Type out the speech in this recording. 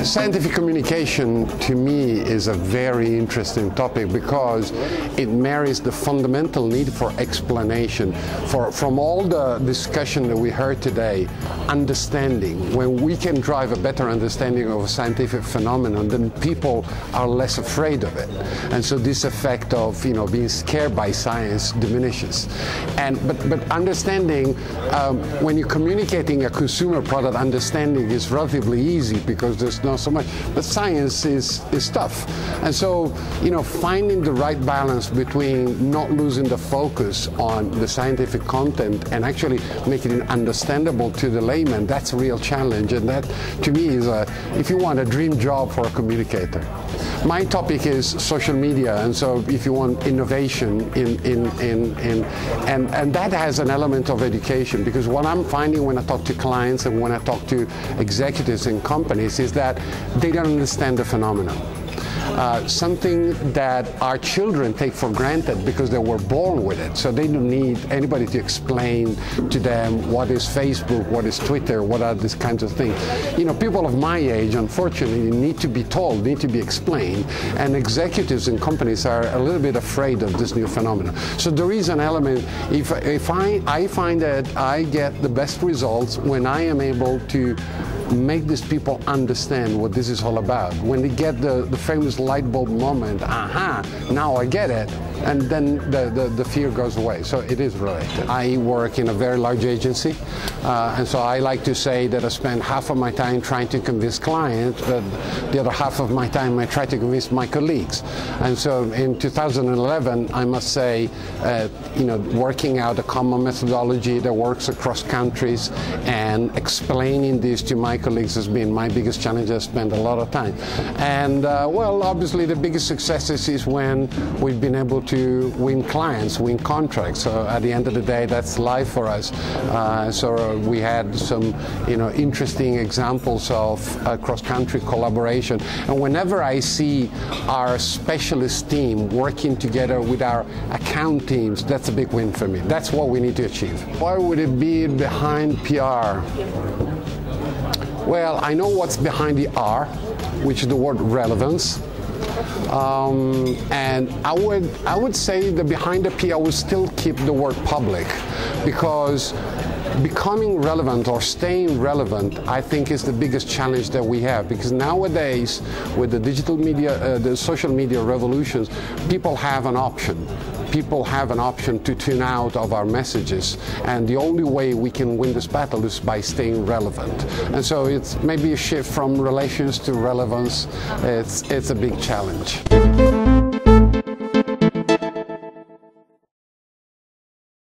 Scientific communication, to me, is a very interesting topic because it marries the fundamental need for explanation. From all the discussion that we heard today, understanding, when we can drive a better understanding of a scientific phenomenon, then people are less afraid of it. And so this effect of being scared by science diminishes. But understanding, when you're communicating a consumer product, understanding is relatively easy because there's not so much. But science is tough. And so, finding the right balance between not losing the focus on the scientific content and actually making it understandable to the layman, that's a real challenge. And that, to me, is if you want, a dream job for a communicator. My topic is social media, and so if you want innovation and that has an element of education, because what I'm finding when I talk to clients and when I talk to executives in companies is that they don't understand the phenomenon. Something that our children take for granted because they were born with it. So they don't need anybody to explain to them what is Facebook, what is Twitter, what are these kinds of things. People of my age, unfortunately, need to be told, need to be explained, and executives in companies are a little bit afraid of this new phenomenon. So there is an element, I find that I get the best results when I am able to make these people understand what this is all about. When they get the famous light bulb moment, aha, now I get it, and then the fear goes away. So it is related. I work in a very large agency, and so I like to say that I spend half of my time trying to convince clients, but the other half of my time I try to convince my colleagues. And so in 2011, I must say, working out a common methodology that works across countries and explaining this to my colleagues has been my biggest challenge. I spend a lot of time. And well, obviously the biggest successes is when we've been able to win clients, win contracts. So at the end of the day, that's life for us. So we had some, interesting examples of cross-country collaboration. And whenever I see our specialist team working together with our account teams, that's a big win for me. That's what we need to achieve. Why would it be behind PR? Well, I know what's behind the R, which is the word relevance. And I would say that behind the P, I would still keep the word public, because becoming relevant or staying relevant, I think, is the biggest challenge that we have. Because nowadays, with the digital media, the social media revolutions, people have an option. People have an option to tune out of our messages, and the only way we can win this battle is by staying relevant. And so it's maybe a shift from relations to relevance. It's a big challenge.